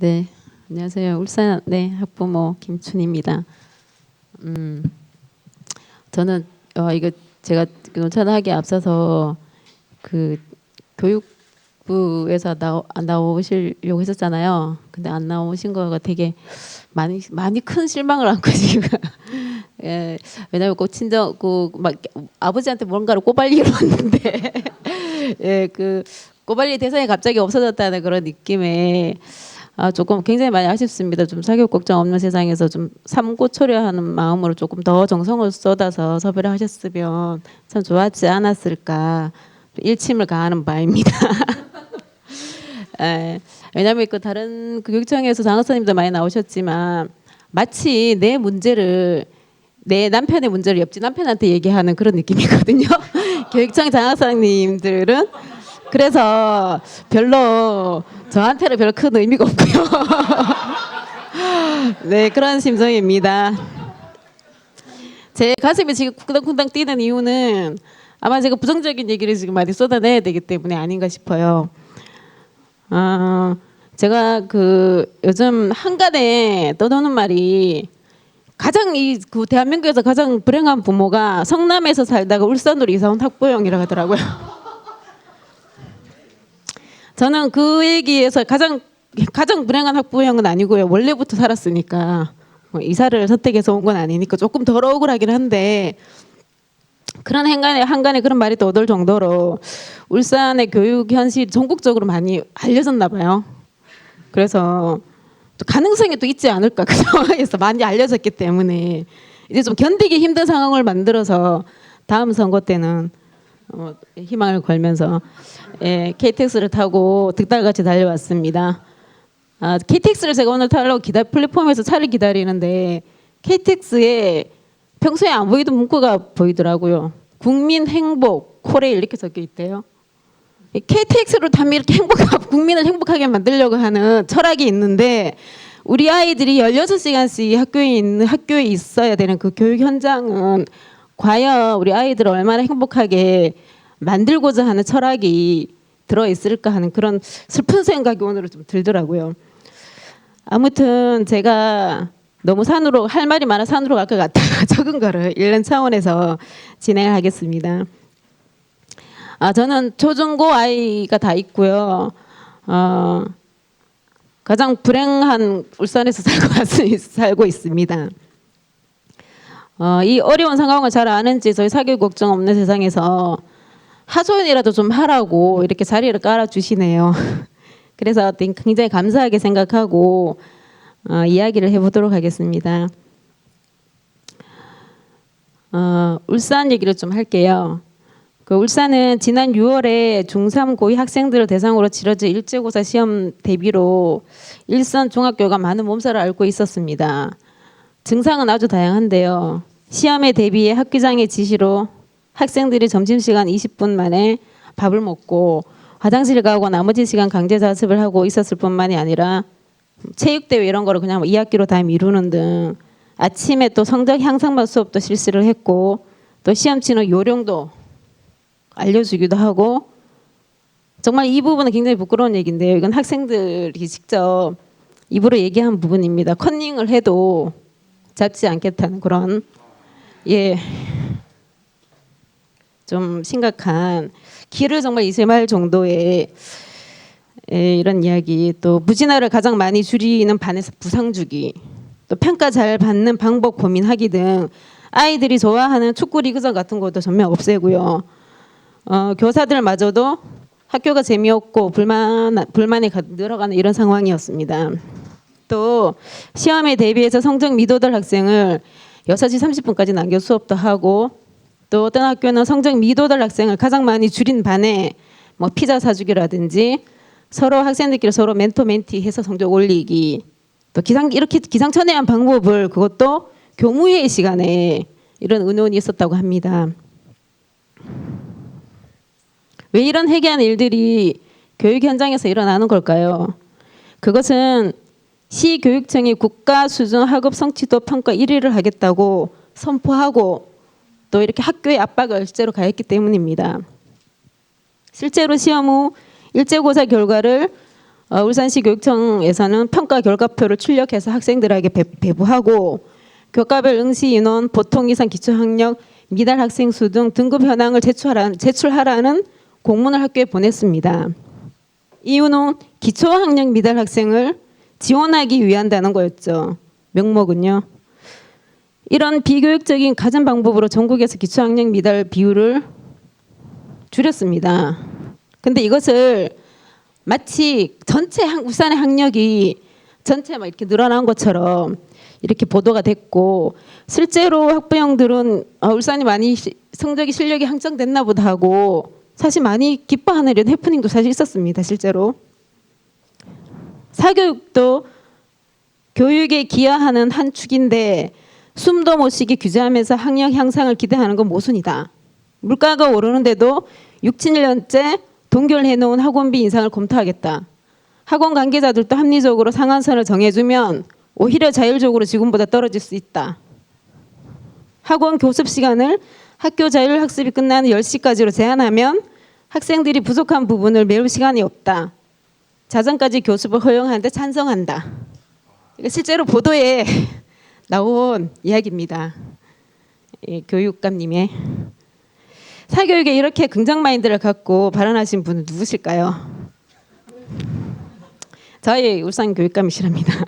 네, 안녕하세요. 울산 학부모 김춘입니다. 저는 이거 제가 논천하기에 앞서서 그 교육부에서 나오시려고 했었잖아요. 근데 안 나오신 거가 되게 많이 큰 실망을 안고 지금. 예, 왜냐면 꼭 친정 막 아버지한테 뭔가를 꼬발리러 왔는데 예, 그 꼬발리 대상이 갑자기 없어졌다는 그런 느낌에 조금 굉장히 많이 아쉽습니다. 좀 사교육 걱정 없는 세상에서 좀 삼고초려하는 마음으로 조금 더 정성을 쏟아서 섭외를 하셨으면 참 좋았지 않았을까 일침을 가하는 바입니다. 에, 왜냐하면 그 다른 교육청에서 장학사님도 많이 나오셨지만 마치 내 문제를 내 남편의 문제를 옆집 남편한테 얘기하는 그런 느낌이거든요. 교육청 장학사님들은 그래서 별로 저한테는 별로 큰 의미가 없고요. 네, 그런 심정입니다. 제 가슴이 지금 쿵당쿵당 뛰는 이유는 아마 제가 부정적인 얘기를 지금 많이 쏟아내야 되기 때문에 아닌가 싶어요. 제가 요즘 한간에 떠도는 말이 가장 그 대한민국에서 가장 불행한 부모가 성남에서 살다가 울산으로 이사 온 학부형이라고 하더라고요. 저는 그 얘기에서 가장 불행한 학부형은 아니고요. 원래부터 살았으니까 이사를 선택해서 온 건 아니니까 조금 덜 억울하긴 한데 그런 한간에 그런 말이 떠돌 정도로 울산의 교육 현실 전국적으로 많이 알려졌나 봐요. 그래서 또 가능성이 또 있지 않을까 그 상황에서 많이 알려졌기 때문에 이제 좀 견디기 힘든 상황을 만들어서 다음 선거 때는 희망을 걸면서 KTX를 타고 득달같이 달려왔습니다. KTX를 제가 오늘 타려고 플랫폼에서 차를 기다리는데 KTX에 평소에 안 보이던 문구가 보이더라고요. 국민 행복 콜에 이렇게 적혀 있대요. KTX로 타면 이렇게 국민을 행복하게 만들려고 하는 철학이 있는데 우리 아이들이 16시간씩 학교에 있어야 되는 그 교육 현장은 과연 우리 아이들을 얼마나 행복하게 만들고자 하는 철학이 들어있을까 하는 그런 슬픈 생각이 오늘은 좀 들더라고요. 아무튼 제가 너무 할 말이 많아 산으로 갈 것 같아 적은 거를 읽는 차원에서 진행을 하겠습니다. 저는 초중고 아이가 다 있고요. 가장 불행한 울산에서 살고 있습니다. 이 어려운 상황을 잘 아는지 저희 사교육 걱정 없는 세상에서 하소연이라도 좀 하라고 이렇게 자리를 깔아주시네요. 그래서 굉장히 감사하게 생각하고 이야기를 해보도록 하겠습니다. 울산 얘기를 좀 할게요. 울산은 지난 6월에 중3 고2 학생들을 대상으로 치러진 일제고사 시험 대비로 일선 중학교가 많은 몸살을 앓고 있었습니다. 증상은 아주 다양한데요. 시험에 대비해 학교장의 지시로 학생들이 점심시간 20분 만에 밥을 먹고 화장실 가고 나머지 시간 강제 자습을 하고 있었을 뿐만이 아니라 체육대회 이런 거를 그냥 2학기로 다 미루는 등 아침에 또 성적 향상반 수업도 실시를 했고 또 시험 치는 요령도 알려주기도 하고 정말 이 부분은 굉장히 부끄러운 얘기인데요. 이건 학생들이 직접 입으로 얘기한 부분입니다. 컨닝을 해도 잡지 않겠다는 그런 좀 심각한 기를 정말 이샘할 정도의 이런 이야기, 또 부진화를 가장 많이 줄이는 반에서 부상 주기, 또 평가 잘 받는 방법 고민하기 등 아이들이 좋아하는 축구 리그전 같은 것도 전면 없애고요. 교사들마저도 학교가 재미없고 불만이 늘어가는 이런 상황이었습니다. 또 시험에 대비해서 성적 미도달 학생을 6시 30분까지 남겨 수업도 하고 또 어떤 학교는 성적 미도달 학생을 가장 많이 줄인 반에 피자 사주기라든지 서로 학생들끼리 서로 멘토 멘티 해서 성적 올리기, 또 이렇게 기상천외한 방법을 그것도 교무회의 시간에 이런 의논이 있었다고 합니다. 왜 이런 해괴한 일들이 교육 현장에서 일어나는 걸까요? 그것은 시교육청이 국가 수준 학업 성취도 평가 1위를 하겠다고 선포하고 또 이렇게 학교의 압박을 실제로 가했기 때문입니다. 실제로 시험 후 일제고사 결과를 울산시 교육청에서는 평가 결과표를 출력해서 학생들에게 배부하고 교과별 응시 인원, 보통 이상 기초학력, 미달 학생 수 등 등급 현황을 제출하라는 공문을 학교에 보냈습니다. 이유는 기초학력 미달 학생을 지원하기 위한다는 거였죠. 명목은요. 이런 비교육적인 가전 방법으로 전국에서 기초학력 미달 비율을 줄였습니다. 근데 이것을 마치 전체 울산의 학력이 전체 막 이렇게 늘어난 것처럼 이렇게 보도가 됐고, 실제로 학부형들은 울산이 많이 성적이 실력이 향상됐나 보다 하고 사실 많이 기뻐하는 이런 해프닝도 사실 있었습니다. 실제로 사교육도 교육에 기여하는 한 축인데 숨도 못 쉬게 규제하면서 학력 향상을 기대하는 건 모순이다. 물가가 오르는데도 6, 7년째 동결해놓은 학원비 인상을 검토하겠다. 학원 관계자들도 합리적으로 상한선을 정해주면 오히려 자율적으로 지금보다 떨어질 수 있다. 학원 교습 시간을 학교 자율학습이 끝나는 10시까지로 제한하면 학생들이 부족한 부분을 메울 시간이 없다. 자정까지 교습을 허용하는데 찬성한다. 실제로 보도에 나온 이야기입니다. 교육감님의. 사교육에 이렇게 긍정 마인드를 갖고 발언하신 분은 누구실까요? 저희 울산 교육감이시랍니다.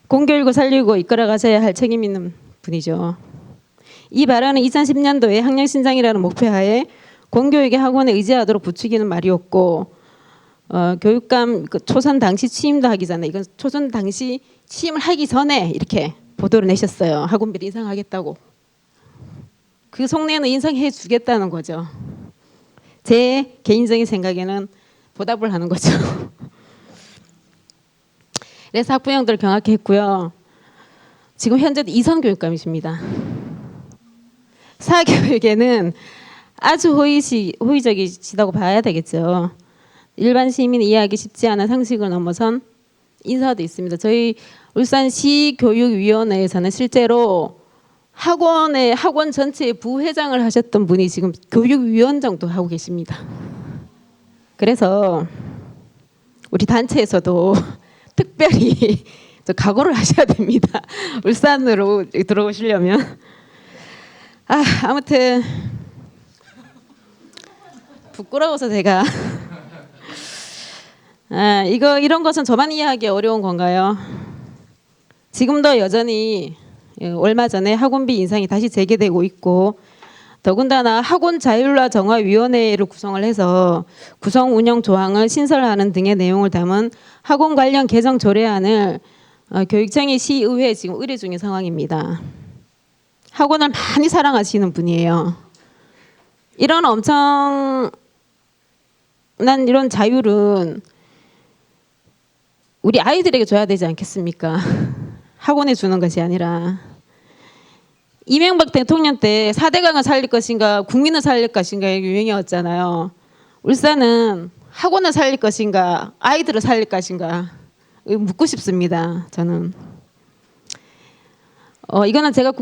공교육을 살리고 이끌어가셔야 할 책임 있는 분이죠. 이 발언은 2010년도에 학력신장이라는 목표하에 공교육의 학원에 의지하도록 부추기는 말이었고, 교육감 초선 당시 취임도 하기 전에, 이건 초선 당시 취임을 하기 전에 이렇게 보도를 내셨어요. 학원비를 인상하겠다고. 그 속내는 인상해 주겠다는 거죠. 제 개인적인 생각에는 보답을 하는 거죠. 그래서 학부형들 경악해 했고요. 지금 현재 이선 교육감이십니다. 사교육에는 아주 호의적이시다고 봐야 되겠죠. 일반 시민이 이해하기 쉽지 않은 상식을 넘어선 인사도 있습니다. 저희 울산시 교육위원회에서는 실제로 학원 전체의 부회장을 하셨던 분이 지금 교육위원장도 하고 계십니다. 그래서 우리 단체에서도 특별히 각오를 하셔야 됩니다. 울산으로 들어오시려면. 아무튼 부끄러워서 제가 이런 것은 저만 이해하기 어려운 건가요? 지금도 여전히 얼마 전에 학원비 인상이 다시 재개되고 있고, 더군다나 학원 자율화 정화위원회를 구성을 해서 구성 운영 조항을 신설하는 등의 내용을 담은 학원 관련 개정 조례안을 교육청이 시의회에 지금 의뢰 중인 상황입니다. 학원을 많이 사랑하시는 분이에요. 이런 엄청난 이런 자율은 우리 아이들에게 줘야 되지 않겠습니까? 학원에 주는 것이 아니라. 이명박 대통령 때 4대강을 살릴 것인가 국민을 살릴 것인가 유행이었잖아요. 울산은 학원을 살릴 것인가 아이들을 살릴 것인가 묻고 싶습니다. 저는. 이거는 제가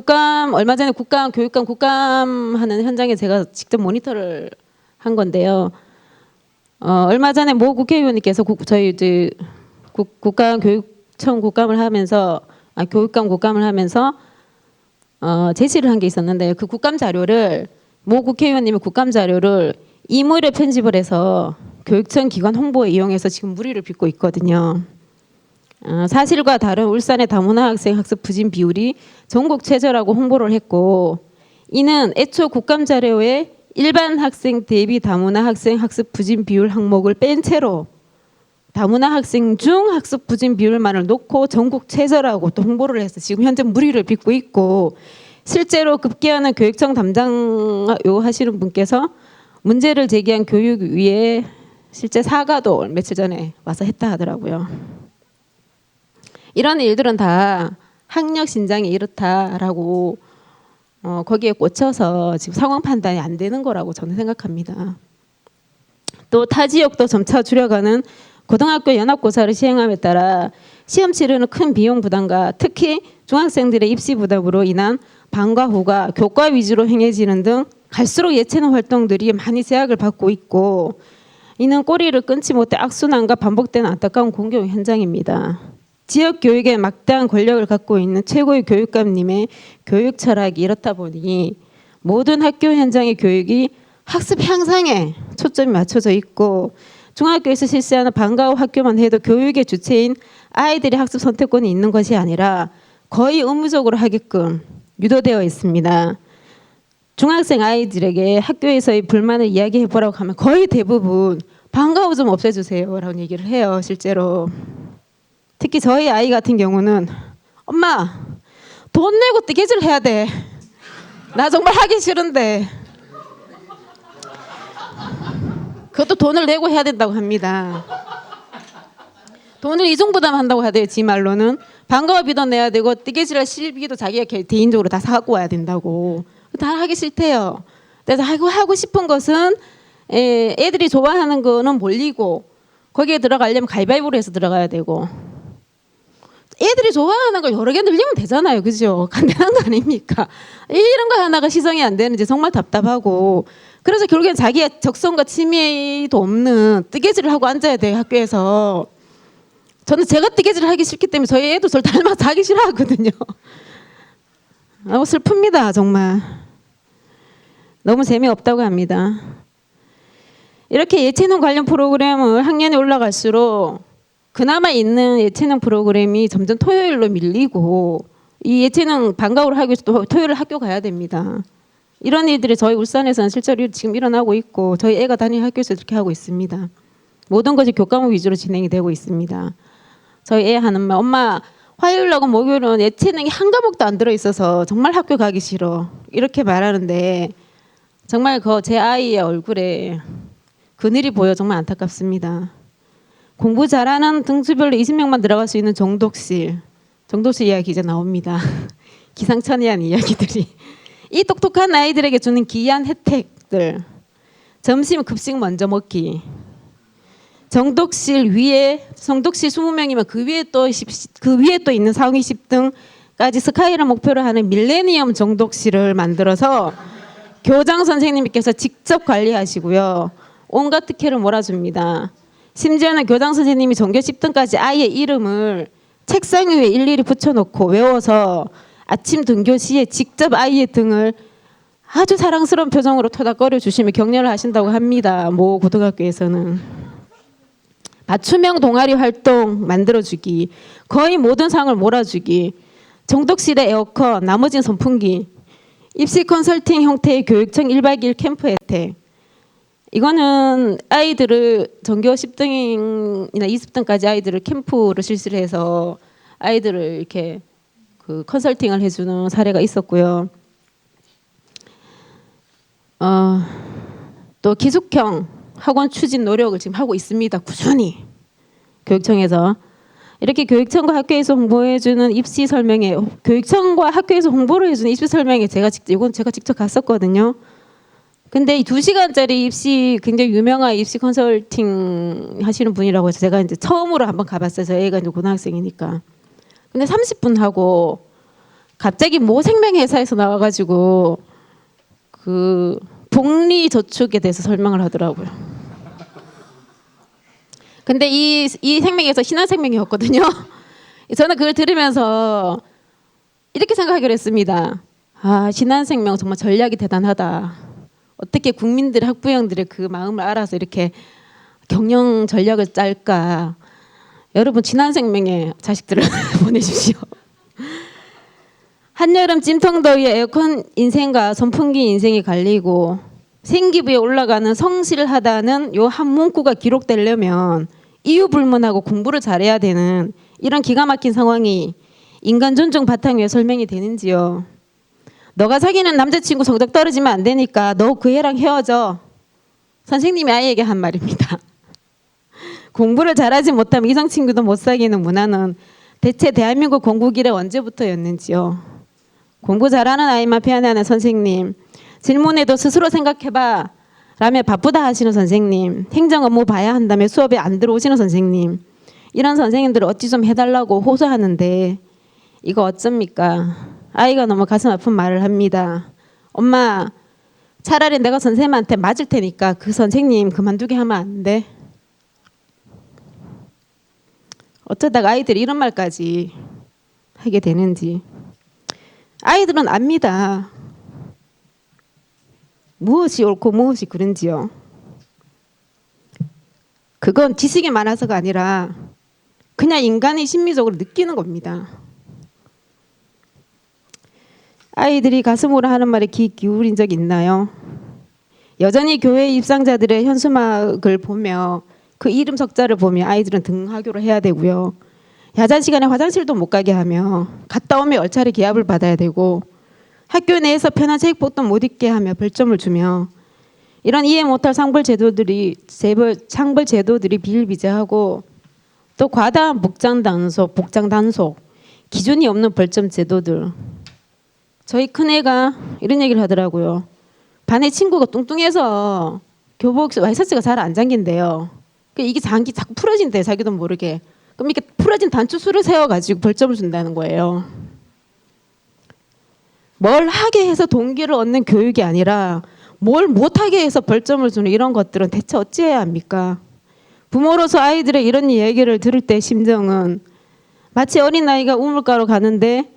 얼마 전에 교육감 하는 현장에 제가 직접 모니터를 한 건데요. 얼마 전에 모 국회의원님께서 저희 교육청 국감을 하면서 교육감 국감을 하면서 제시를 한 게 있었는데, 그 국감 자료를 모 국회의원님의 국감 자료를 이무일에 편집을 해서 교육청 기관 홍보에 이용해서 지금 물의를 빚고 있거든요. 사실과 다른 울산의 다문화 학생 학습 부진 비율이 전국 최저라고 홍보를 했고, 이는 애초 국감 자료에 일반 학생 대비 다문화 학생 학습 부진 비율 항목을 뺀 채로 다문화 학생 중 학습 부진 비율만을 놓고 전국 최저라고 또 홍보를 해서 지금 현재 물의를 빚고 있고, 실제로 급기야는 교육청 담당 하시는 분께서 문제를 제기한 교육위에 실제 사과도 며칠 전에 와서 했다 하더라고요. 이런 일들은 다 학력 신장이 이렇다라고 거기에 꽂혀서 지금 상황 판단이 안 되는 거라고 저는 생각합니다. 또 타 지역도 점차 줄여가는 고등학교 연합고사를 시행함에 따라 시험 치르는 큰 비용 부담과 특히 중학생들의 입시 부담으로 인한 방과 후가 교과 위주로 행해지는 등 갈수록 예체능 활동들이 많이 제약을 받고 있고, 이는 꼬리를 끊지 못해 악순환과 반복되는 안타까운 공격 현장입니다. 지역 교육에 막대한 권력을 갖고 있는 최고의 교육감님의 교육 철학이 이렇다 보니 모든 학교 현장의 교육이 학습 향상에 초점이 맞춰져 있고 중학교에서 실시하는 방과 후 학교만 해도 교육의 주체인 아이들의 학습 선택권이 있는 것이 아니라 거의 의무적으로 하게끔 유도되어 있습니다. 중학생 아이들에게 학교에서의 불만을 이야기해보라고 하면 거의 대부분 방과 후 좀 없애주세요 라고 얘기를 해요. 실제로 특히 저희 아이 같은 경우는 엄마 돈 내고 뜨개질 해야 돼. 나 정말 하기 싫은데. 그것도 돈을 내고 해야 된다고 합니다. 돈을 이중부담한다고 하대요. 지 말로는 방과후비도 내야 되고 뜨개질할 실비도 자기가 개인적으로 다 사갖고 와야 된다고. 다 하기 싫대요. 그래서 하고 싶은 것은 애들이 좋아하는 거는 몰리고 거기에 들어가려면 가위바위보로 해서 들어가야 되고 애들이 좋아하는 걸 여러 개 늘리면 되잖아요. 그죠? 간단한 거 아닙니까? 이런 거 하나가 시성이 안 되는지 정말 답답하고 그래서 결국엔 자기의 적성과 취미도 없는 뜨개질을 하고 앉아야 돼요. 학교에서. 저는 제가 뜨개질을 하기 싫기 때문에 저희 애도 저를 닮아서 하기 싫어하거든요. 너무 슬픕니다. 정말. 너무 재미없다고 합니다. 이렇게 예체능 관련 프로그램을 학년이 올라갈수록 그나마 있는 예체능 프로그램이 점점 토요일로 밀리고 이 예체능 방과후를 하기 위해서 또 토요일 학교 가야 됩니다. 이런 일들이 저희 울산에서는 실제로 지금 일어나고 있고 저희 애가 다니는 학교에서 이렇게 하고 있습니다. 모든 것이 교과목 위주로 진행이 되고 있습니다. 저희 애 하는 말 엄마 화요일하고 목요일은 예체능이 한 과목도 안 들어있어서 정말 학교 가기 싫어 이렇게 말하는데 정말 제 아이의 얼굴에 그늘이 보여 정말 안타깝습니다. 공부 잘하는 등수별로 20명만 들어갈 수 있는 정독실 이야기 이제 나옵니다. 기상천외한 이야기들이. 이 똑똑한 아이들에게 주는 기이한 혜택들. 점심 급식 먼저 먹기. 정독실 20명이면 그 위에 또 있는 상위 10등까지 스카이를 목표로 하는 밀레니엄 정독실을 만들어서 교장 선생님께서 직접 관리하시고요. 온갖 특혜를 몰아줍니다. 심지어는 교장 선생님이 전교 10등까지 아이의 이름을 책상 위에 일일이 붙여놓고 외워서 아침 등교 시에 직접 아이의 등을 아주 사랑스러운 표정으로 토닥거려 주시며 격려를 하신다고 합니다. 모 고등학교에서는. 맞춤형 동아리 활동 만들어주기, 거의 모든 상을 몰아주기, 정독실에 에어컨, 나머지는 선풍기, 입시 컨설팅 형태의 교육청 1박 2일 캠프 혜택. 이거는 아이들을 전교 10등이나 20등까지 아이들을 캠프를 실시를 해서 아이들을 이렇게 그 컨설팅을 해주는 사례가 있었고요. 또 기숙형 학원 추진 노력을 지금 하고 있습니다. 꾸준히 교육청에서 이렇게 교육청과 학교에서 홍보해주는 입시 설명회, 교육청과 학교에서 홍보를 해주는 입시 설명회 이건 제가 직접 갔었거든요. 근데 이 2시간짜리 입시 굉장히 유명한 입시 컨설팅 하시는 분이라고 해서 제가 이제 처음으로 한번 가봤어요. 저 애가 이제 고등학생이니까. 근데 30분 하고 갑자기 모 생명회사에서 나와가지고 그 복리저축에 대해서 설명을 하더라고요. 근데 이 생명에서 신한생명이었거든요. 저는 그걸 들으면서 이렇게 생각하기로 했습니다. 아, 신한생명 정말 전략이 대단하다. 어떻게 국민들 학부형들의 그 마음을 알아서 이렇게 경영 전략을 짤까. 여러분 신한생명에 자식들을 보내주시오. 한여름 찜통더위에 에어컨 인생과 선풍기 인생이 갈리고 생기부에 올라가는 성실하다는 요 한 문구가 기록되려면 이유불문하고 공부를 잘해야 되는 이런 기가 막힌 상황이 인간 존중 바탕 위에 설명이 되는지요. 너가 사귀는 남자친구 성적 떨어지면 안 되니까 너 그 애랑 헤어져. 선생님이 아이에게 한 말입니다. 공부를 잘하지 못하면 이성친구도 못 사귀는 문화는 대체 대한민국 건국 이래 언제부터였는지요. 공부 잘하는 아이만 편애하는 선생님, 질문에도 스스로 생각해봐 라며 바쁘다 하시는 선생님, 행정 업무 봐야 한다며 수업에 안 들어오시는 선생님, 이런 선생님들 어찌 좀 해달라고 호소하는데 이거 어쩝니까? 아이가 너무 가슴 아픈 말을 합니다. 엄마, 차라리 내가 선생님한테 맞을 테니까 그 선생님 그만두게 하면 안 돼? 어쩌다가 아이들이 이런 말까지 하게 되는지. 아이들은 압니다. 무엇이 옳고 무엇이 그른지요. 그건 지식이 많아서가 아니라 그냥 인간이 심리적으로 느끼는 겁니다. 아이들이 가슴으로 하는 말에 귀 기울인 적 있나요? 여전히 교회 입상자들의 현수막을 보며 그 이름 석자를 보며 아이들은 등하교를 해야 되고요. 야자 시간에 화장실도 못 가게 하며 갔다 오면 얼차례 기합을 받아야 되고 학교 내에서 편한 체육복도 못 입게 하며 벌점을 주며 이런 이해 못할 상벌 제도들이 비일비재하고 또 과다한 복장 단속, 기준이 없는 벌점 제도들. 저희 큰애가 이런 얘기를 하더라고요. 반에 친구가 뚱뚱해서 교복 와이셔츠가 잘 안 잠긴대요. 이게 자꾸 풀어진대, 자기도 모르게. 그럼 이렇게 풀어진 단추수를 세워가지고 벌점을 준다는 거예요. 뭘 하게 해서 동기를 얻는 교육이 아니라 뭘 못하게 해서 벌점을 주는 이런 것들은 대체 어찌해야 합니까? 부모로서 아이들의 이런 얘기를 들을 때 심정은 마치 어린아이가 우물가로 가는데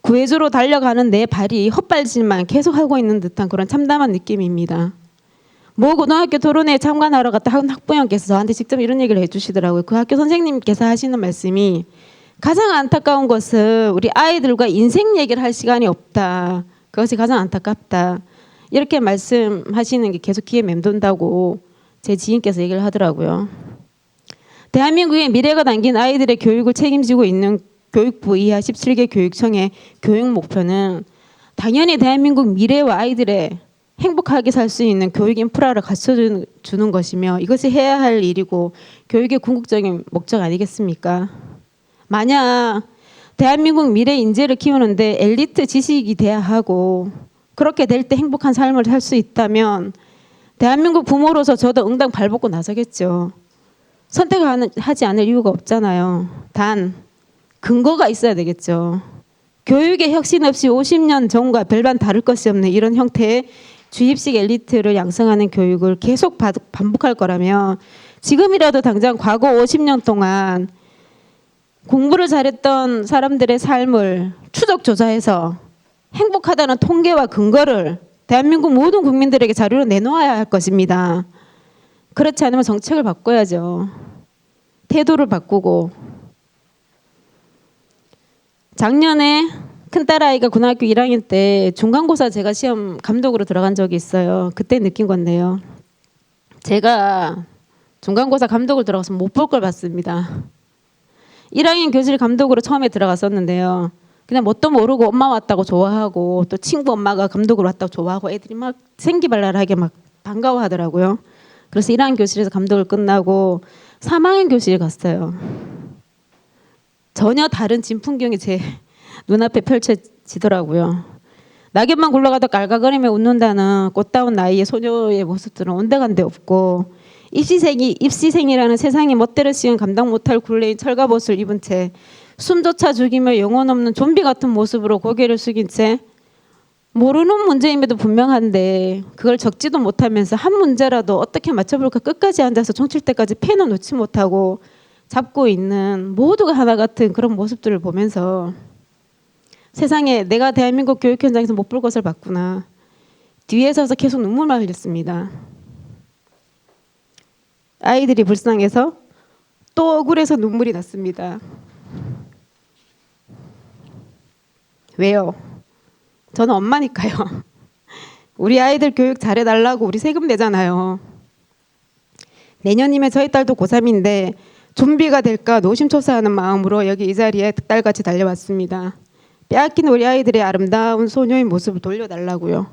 구해주러 달려가는 내 발이 헛발질만 계속하고 있는 듯한 그런 참담한 느낌입니다. 모 고등학교 토론회에 참관하러 갔다 한 학부형께서 저한테 직접 이런 얘기를 해주시더라고요. 그 학교 선생님께서 하시는 말씀이 가장 안타까운 것은 우리 아이들과 인생 얘기를 할 시간이 없다. 그것이 가장 안타깝다. 이렇게 말씀하시는 게 계속 귀에 맴돈다고 제 지인께서 얘기를 하더라고요. 대한민국의 미래가 담긴 아이들의 교육을 책임지고 있는 교육부 이하 17개 교육청의 교육 목표는 당연히 대한민국 미래와 아이들의 행복하게 살 수 있는 교육 인프라를 갖춰주는 것이며 이것이 해야 할 일이고 교육의 궁극적인 목적 아니겠습니까? 만약 대한민국 미래 인재를 키우는데 엘리트 지식이 돼야 하고 그렇게 될 때 행복한 삶을 살 수 있다면 대한민국 부모로서 저도 응당 발벗고 나서겠죠. 선택하지 않을 이유가 없잖아요. 단 근거가 있어야 되겠죠. 교육의 혁신 없이 50년 전과 별반 다를 것이 없는 이런 형태의 주입식 엘리트를 양성하는 교육을 계속 반복할 거라면 지금이라도 당장 과거 50년 동안 공부를 잘했던 사람들의 삶을 추적 조사해서 행복하다는 통계와 근거를 대한민국 모든 국민들에게 자료로 내놓아야 할 것입니다. 그렇지 않으면 정책을 바꿔야죠. 태도를 바꾸고. 작년에 큰딸아이가 고등학교 1학년 때 중간고사 제가 시험 감독으로 들어간 적이 있어요. 그때 느낀 건데요. 제가 중간고사 감독을 들어가서 못 볼 걸 봤습니다. 1학년 교실 감독으로 처음에 들어갔었는데요. 그냥 뭣도 모르고 엄마 왔다고 좋아하고 또 친구 엄마가 감독으로 왔다고 좋아하고 애들이 막 생기발랄하게 막 반가워하더라고요. 그래서 1학년 교실에서 감독을 끝나고 3학년 교실에 갔어요. 전혀 다른 진풍경이 제 눈앞에 펼쳐지더라고요. 낙엽만 굴러가도 깔깔거리며 웃는다는 꽃다운 나이의 소녀의 모습들은 온데간데 없고 입시생이라는 세상의 멋대로 씌운 감당 못할 굴레인 철갑옷을 입은 채 숨조차 죽이며 영혼 없는 좀비 같은 모습으로 고개를 숙인 채 모르는 문제임에도 분명한데 그걸 적지도 못하면서 한 문제라도 어떻게 맞춰볼까 끝까지 앉아서 종칠 때까지 펜을 놓지 못하고 잡고 있는 모두가 하나 같은 그런 모습들을 보면서 세상에 내가 대한민국 교육 현장에서 못 볼 것을 봤구나. 뒤에 서서 계속 눈물만 흘렸습니다. 아이들이 불쌍해서 또 억울해서 눈물이 났습니다. 왜요? 저는 엄마니까요. 우리 아이들 교육 잘해달라고 우리 세금 내잖아요. 내년이면 저희 딸도 고3인데 좀비가 될까 노심초사하는 마음으로 여기 이 자리에 딸같이 달려왔습니다. 빼앗긴 우리 아이들의 아름다운 소녀의 모습을 돌려달라고요.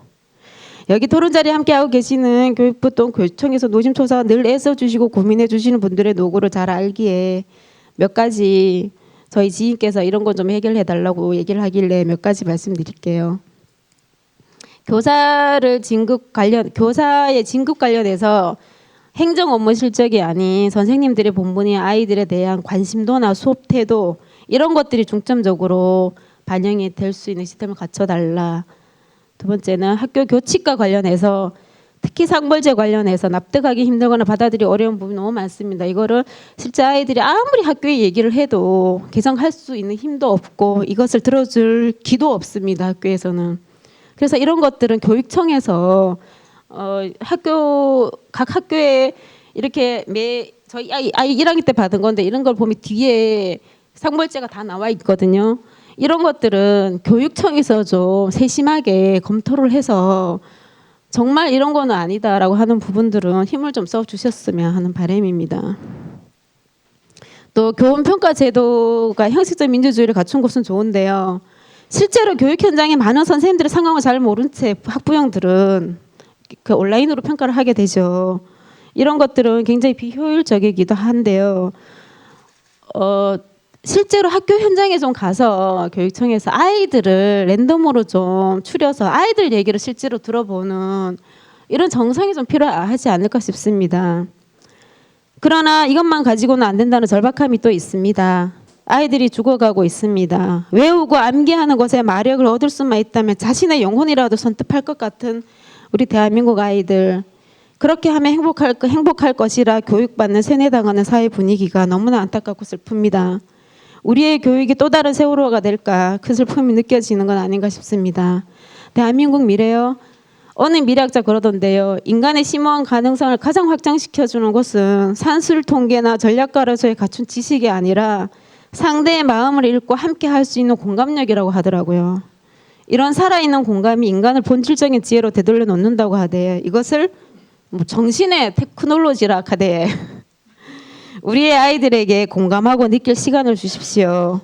여기 토론 자리에 함께하고 계시는 교육부 또는 교육청에서 노심초사 늘 애써주시고 고민해주시는 분들의 노고를 잘 알기에 몇 가지 저희 지인께서 이런 건 좀 해결해달라고 얘기를 하길래 몇 가지 말씀드릴게요. 교사의 진급 관련해서 행정 업무 실적이 아닌 선생님들의 본분이 아이들에 대한 관심도나 수업 태도 이런 것들이 중점적으로 반영이 될 수 있는 시스템을 갖춰달라. 두 번째는 학교 교칙과 관련해서 특히 상벌제 관련해서 납득하기 힘들거나 받아들이기 어려운 부분이 너무 많습니다. 이거를 실제 아이들이 아무리 학교에 얘기를 해도 개정할 수 있는 힘도 없고 이것을 들어줄 기도 없습니다. 학교에서는. 그래서 이런 것들은 교육청에서 각 학교에 이렇게 저희 아이 1학기 때 받은 건데 이런 걸 보면 뒤에 상벌제가 다 나와 있거든요. 이런 것들은 교육청에서 좀 세심하게 검토를 해서 정말 이런 거는 아니다라고 하는 부분들은 힘을 좀 써주셨으면 하는 바람입니다. 또 교원평가 제도가 형식적 민주주의를 갖춘 것은 좋은데요. 실제로 교육 현장에 많은 선생님들의 상황을 잘 모른 채 학부형들은 그 온라인으로 평가를 하게 되죠. 이런 것들은 굉장히 비효율적이기도 한데요. 실제로 학교 현장에 좀 가서 교육청에서 아이들을 랜덤으로 좀 추려서 아이들 얘기를 실제로 들어보는 이런 정성이 좀 필요하지 않을까 싶습니다. 그러나 이것만 가지고는 안 된다는 절박함이 또 있습니다. 아이들이 죽어가고 있습니다. 외우고 암기하는 것에 마력을 얻을 수만 있다면 자신의 영혼이라도 선택할 것 같은 우리 대한민국 아이들, 그렇게 하면 행복할 것이라 교육받는 세뇌당하는 사회 분위기가 너무나 안타깝고 슬픕니다. 우리의 교육이 또 다른 세월호가 될까 그 슬픔이 느껴지는 건 아닌가 싶습니다. 대한민국 미래요. 어느 미래학자 그러던데요. 인간의 심오한 가능성을 가장 확장시켜주는 것은 산술 통계나 전략가로서의 갖춘 지식이 아니라 상대의 마음을 읽고 함께 할 수 있는 공감력이라고 하더라고요. 이런 살아있는 공감이 인간을 본질적인 지혜로 되돌려 놓는다고 하대. 이것을 정신의 테크놀로지라 하대. 우리의 아이들에게 공감하고 느낄 시간을 주십시오.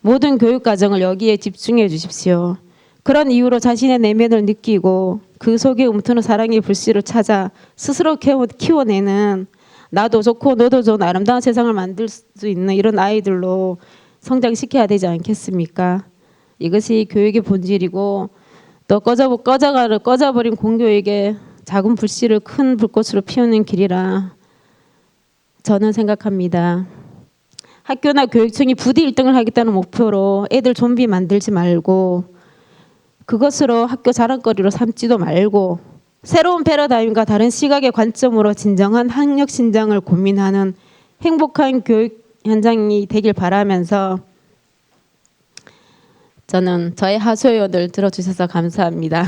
모든 교육 과정을 여기에 집중해 주십시오. 그런 이유로 자신의 내면을 느끼고 그 속에 움트는 사랑의 불씨를 찾아 스스로 키워내는 나도 좋고 너도 좋은 아름다운 세상을 만들 수 있는 이런 아이들로 성장시켜야 되지 않겠습니까? 이것이 교육의 본질이고 또 꺼져버린 공교육의 작은 불씨를 큰 불꽃으로 피우는 길이라 저는 생각합니다. 학교나 교육청이 부디 1등을 하겠다는 목표로 애들 좀비 만들지 말고 그것으로 학교 자랑거리로 삼지도 말고 새로운 패러다임과 다른 시각의 관점으로 진정한 학력 신장을 고민하는 행복한 교육 현장이 되길 바라면서 저는 저의 하소연을 들어주셔서 감사합니다.